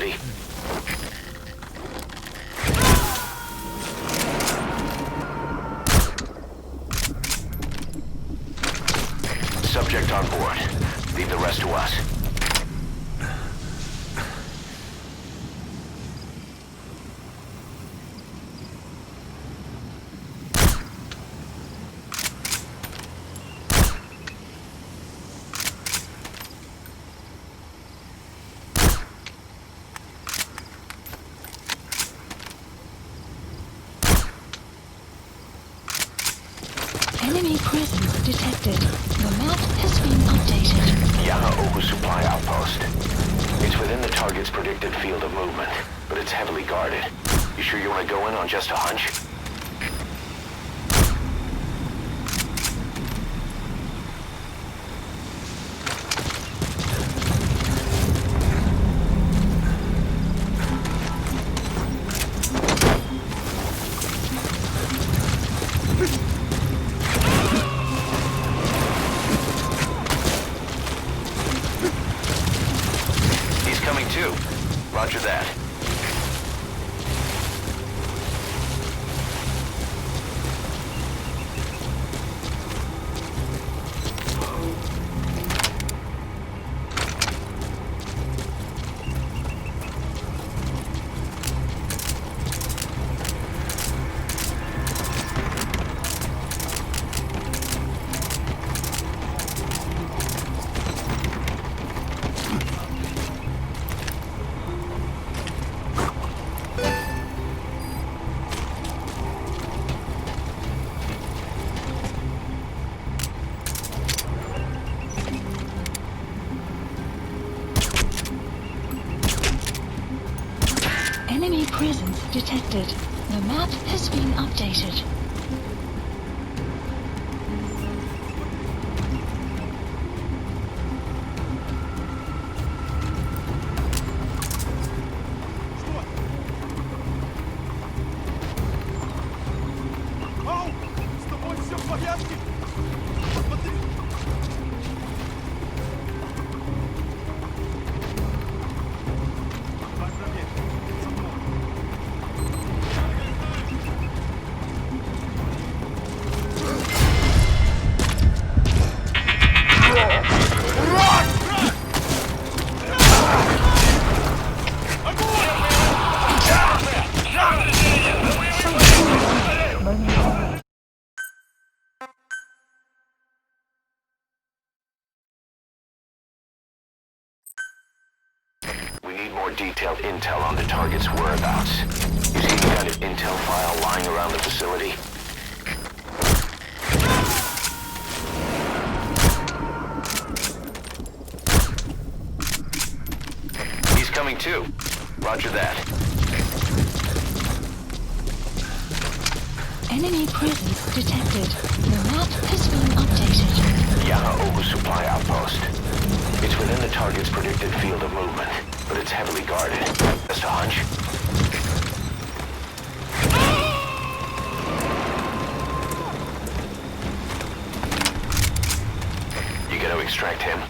facility. Subject on board. Leave the rest to us. Enemy presence detected. The map has been updated. Oku supply outpost. It's within the target's predicted field of movement, but it's heavily guarded. You sure you want to go in on just a hunch? Roger that. Enemy presence detected. The map has been updated. We need more detailed intel on the target's whereabouts. You see any kind of intel file lying around the facility? He's coming too. Roger that. Enemy presence detected. The map has been updated. Oku supply outpost. It's within the target's predicted field of movement, but it's heavily guarded. Just a hunch? You gonna extract him?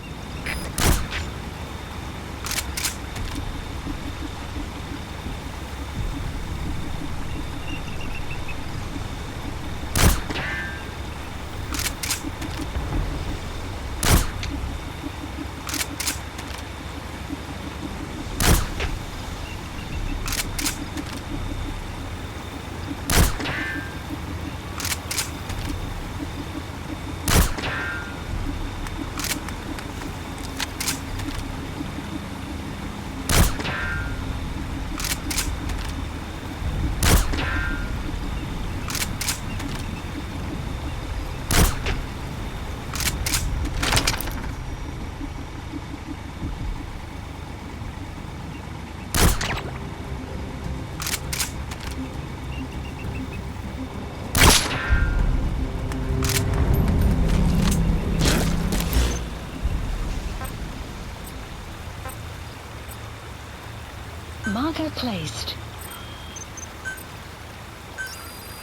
Marker placed.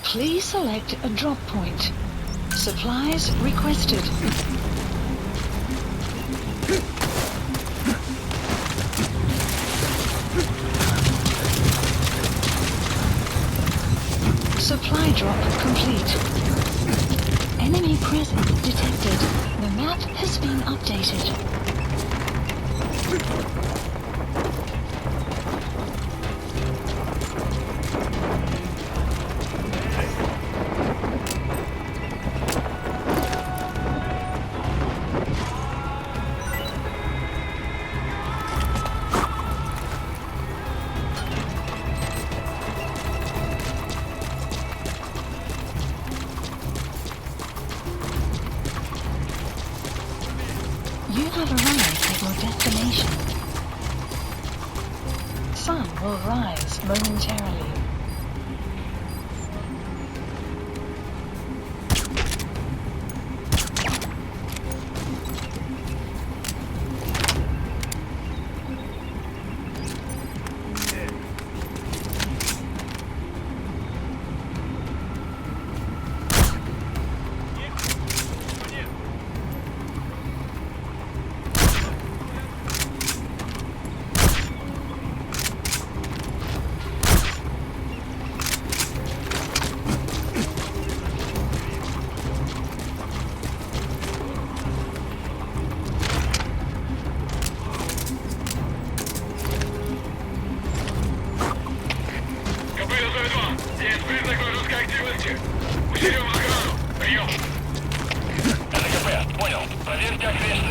Please select a drop point. Supplies requested. Supply drop complete. Enemy presence detected. The map has been updated. You have arrived at your destination. Sun will rise momentarily.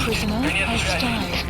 Prisoner has died.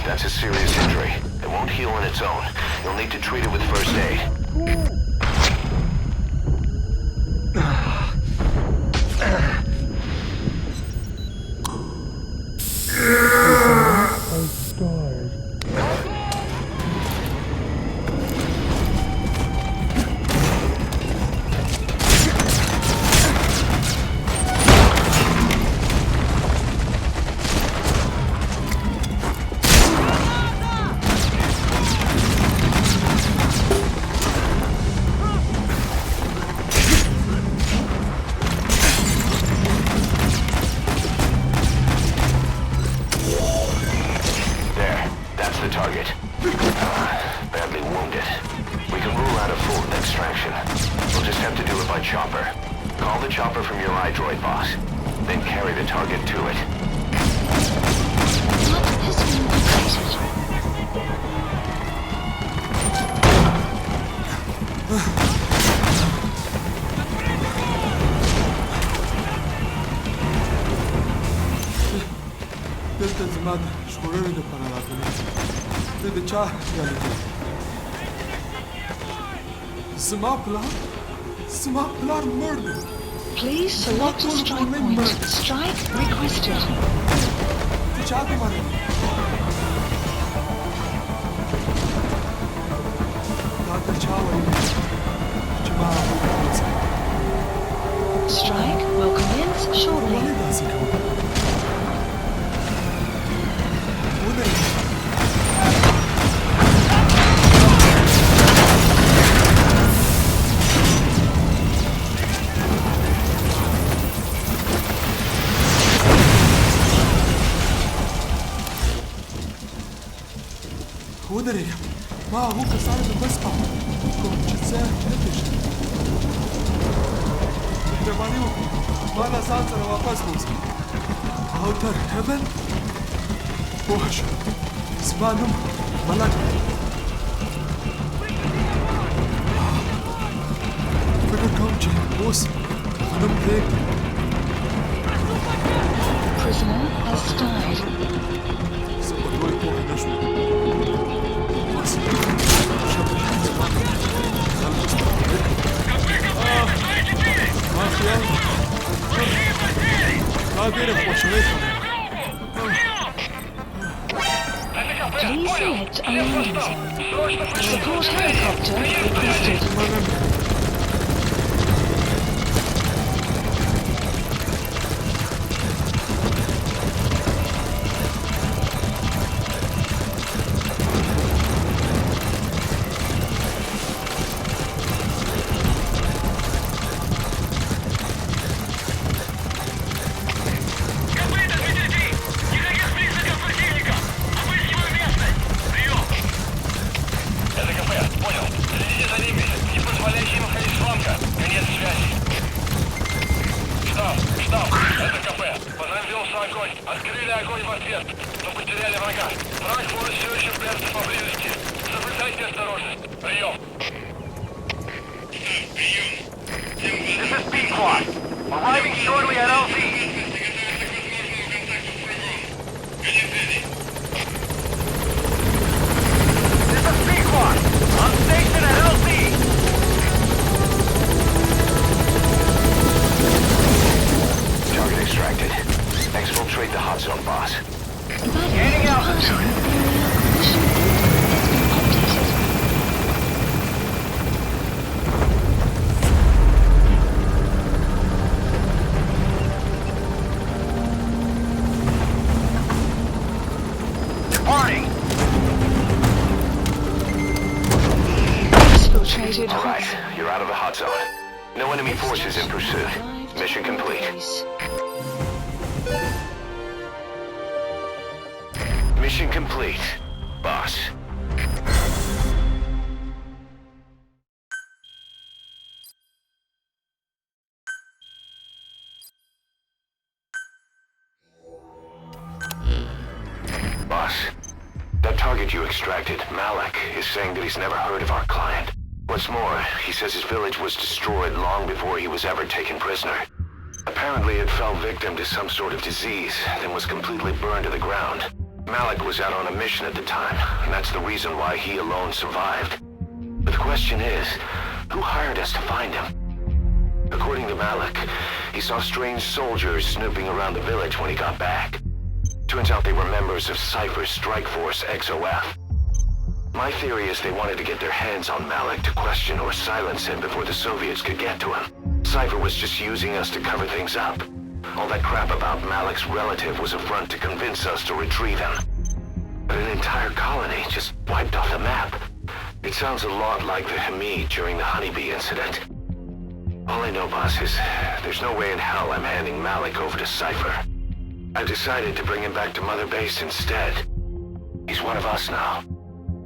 That's a serious injury. It won't heal on its own. You'll need to treat it with first aid. Badly wounded. We can rule out a full extraction. We'll just have to do it by chopper. Call the chopper from your iDroid, boss. Then carry the target to it. What has been updated? Delta Zimad, școlările para la tine. De cea realitate. Zima plan, Smaklar murder. Please select a strike point. Strike requested. Tičáky mare. Dr. Chawa Chima. Strike will commence shortly. Wali da si kao. Udari. Udarīja! Māmu, kas arada bezpār! Konči cēr netiši! Treba njuku! Mana Sancarova pasmūska! Autor Heaven? Bože! S manom malak! Figur konči! Būs! Manam priekti! Prisoner has died. Sapadoju pohi našu! Please select a landing zone. Support helicopter requested. Открыли огонь в ответ, но потеряли врага. Враг может все еще прятаться поблизости. Соблюдайте осторожность. Прием. This is B-Quad. Arriving shortly at LZ. This is B-Quad. On station at LZ. Target extracted. Exfiltrate the hot zone, boss. Gaining altitude. Departing. Exfiltrated All right, hot zone. you're out of the hot zone. No enemy forces in pursuit. Mission complete. Mission complete, boss. Boss, that target you extracted, Malik, is saying that he's never heard of our client. What's more, he says his village was destroyed long before he was ever taken prisoner. Apparently it fell victim to some sort of disease, then was completely burned to the ground. Malik was out on a mission at the time, and that's the reason why he alone survived. But the question is, who hired us to find him? According to Malik, he saw strange soldiers snooping around the village when he got back. Turns out they were members of Cypher's strike force XOF. My theory is they wanted to get their hands on Malik to question or silence him before the Soviets could get to him. Cypher was just using us to cover things up. All that crap about Malik's relative was a front to convince us to retrieve him. But an entire colony just wiped off the map. It sounds a lot like the Hamid during the Honeybee incident. All I know, boss, is there's no way in hell I'm handing Malik over to Cypher. I've decided to bring him back to Mother Base instead. He's one of us now.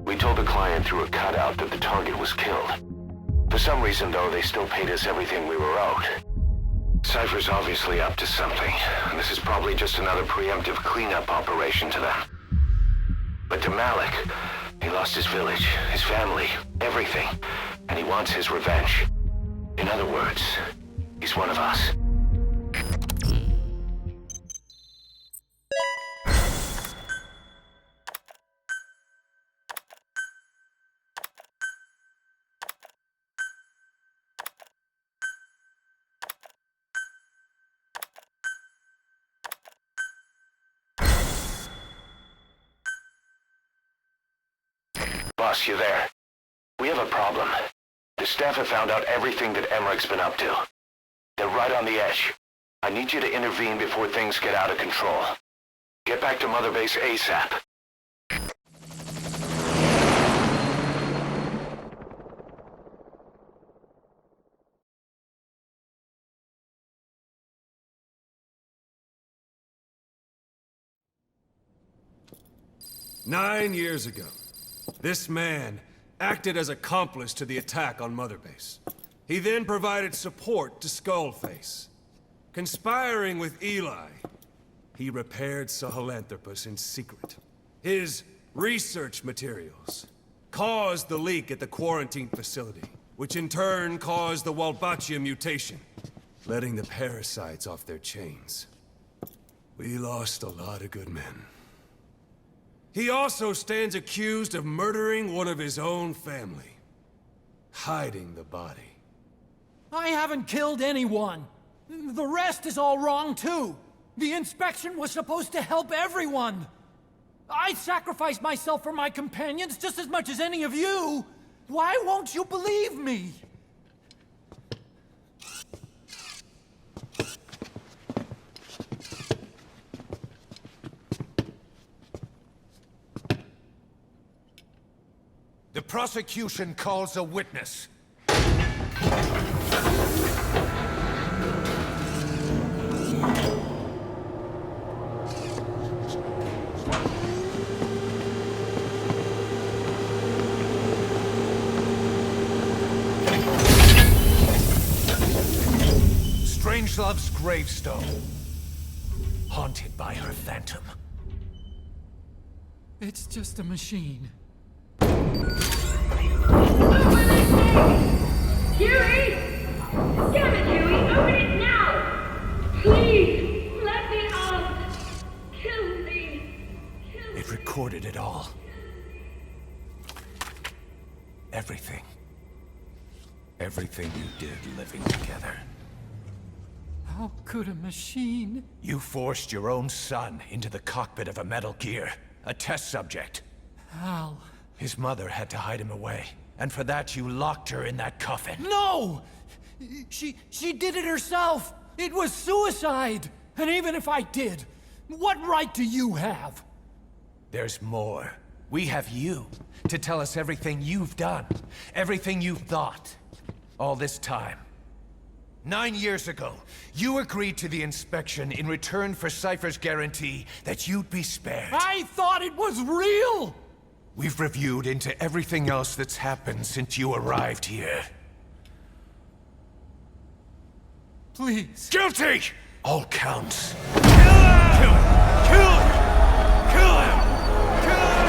We told the client through a cutout that the target was killed. For some reason, though, they still paid us everything we were owed. Cypher's obviously up to something, and this is probably just another preemptive cleanup operation to them. But to Malik, he lost his village, his family, everything, and he wants his revenge. In other words, he's one of us. Boss, you there? We have a problem. The staff have found out everything that Emmerich's been up to. They're right on the edge. I need you to intervene before things get out of control. Get back to Mother Base ASAP. Nine years ago, this man acted as accomplice to the attack on Mother Base. He then provided support to Skullface. Conspiring with Eli, he repaired Sahelanthropus in secret. His research materials caused the leak at the quarantine facility, which in turn caused the Walbachia mutation, letting the parasites off their chains. We lost a lot of good men. He also stands accused of murdering one of his own family, hiding the body. I haven't killed anyone. The rest is all wrong, too. The inspection was supposed to help everyone. I sacrificed myself for my companions just as much as any of you. Why won't you believe me? The prosecution calls a witness. Strangelove's gravestone, haunted by her phantom. It's just a machine. Huey! Damn it, Huey! Open it now! Please! Let me out! Kill me! Kill me! It recorded it all. Everything. Everything you did living together. How could a machine? You forced your own son into the cockpit of a Metal Gear, a test subject. How? His mother had to hide him away, and for that you locked her in that coffin. No! She did it herself! It was suicide! And even if I did, what right do you have? There's more. We have you to tell us everything you've done, everything you've thought, all this time. 9 years ago, you agreed to the inspection in return for Cypher's guarantee that you'd be spared. I thought it was real! We've reviewed into everything else that's happened since you arrived here. Please. Guilty! All counts. Kill him! Kill him! Kill him! Kill him!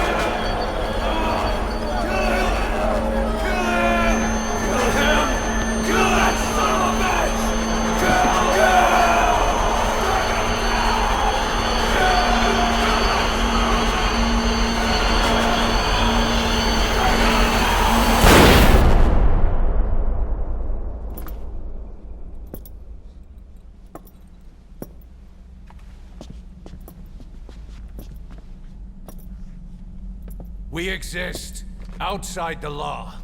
We exist outside the law.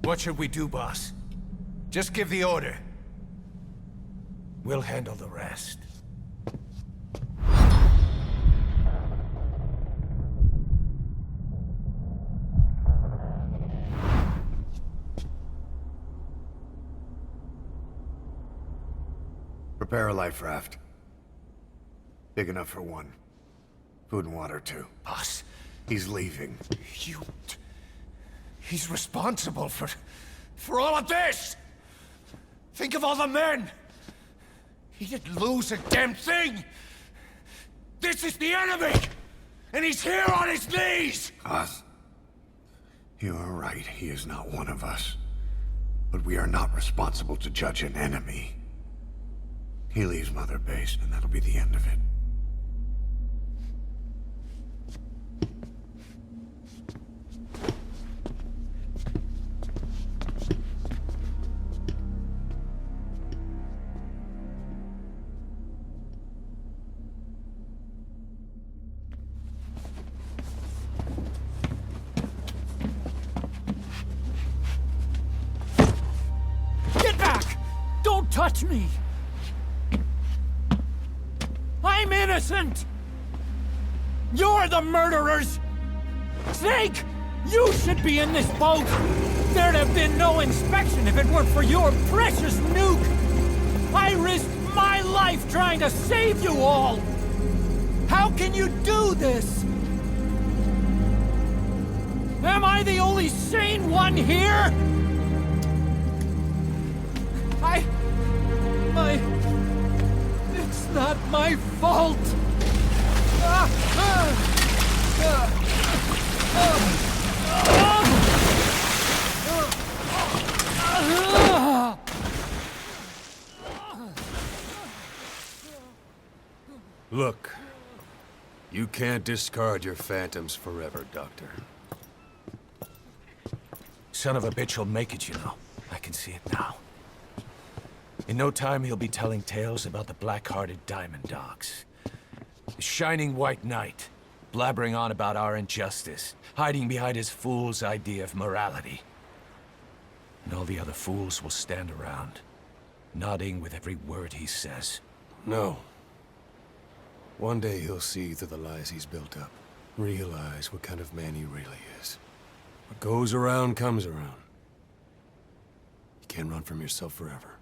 What should we do, boss? Just give the order. We'll handle the rest. Prepare a life raft. Big enough for one. Food and water, too. Boss, He's leaving. he's responsible for all of this! Think of all the men! He didn't lose a damn thing! This is the enemy! And he's here on his knees! Us. You are right, he is not one of us. But we are not responsible to judge an enemy. He leaves Mother Base, and that'll be the end of it. touch me! I'm innocent! You're the murderers! Snake! You should be in this boat! There'd have been no inspection if it weren't for your precious nuke! I risked my life trying to save you all! How can you do this? Am I the only sane one here? It's not my fault! Look, you can't discard your phantoms forever, Doctor. Son of a bitch will make it, you know. I can see it now. In no time, he'll be telling tales about the black-hearted Diamond Dogs. The Shining White Knight, blabbering on about our injustice, hiding behind his fool's idea of morality. And all the other fools will stand around, nodding with every word he says. No. One day he'll see through the lies he's built up, realize what kind of man he really is. What goes around comes around. You can't run from yourself forever.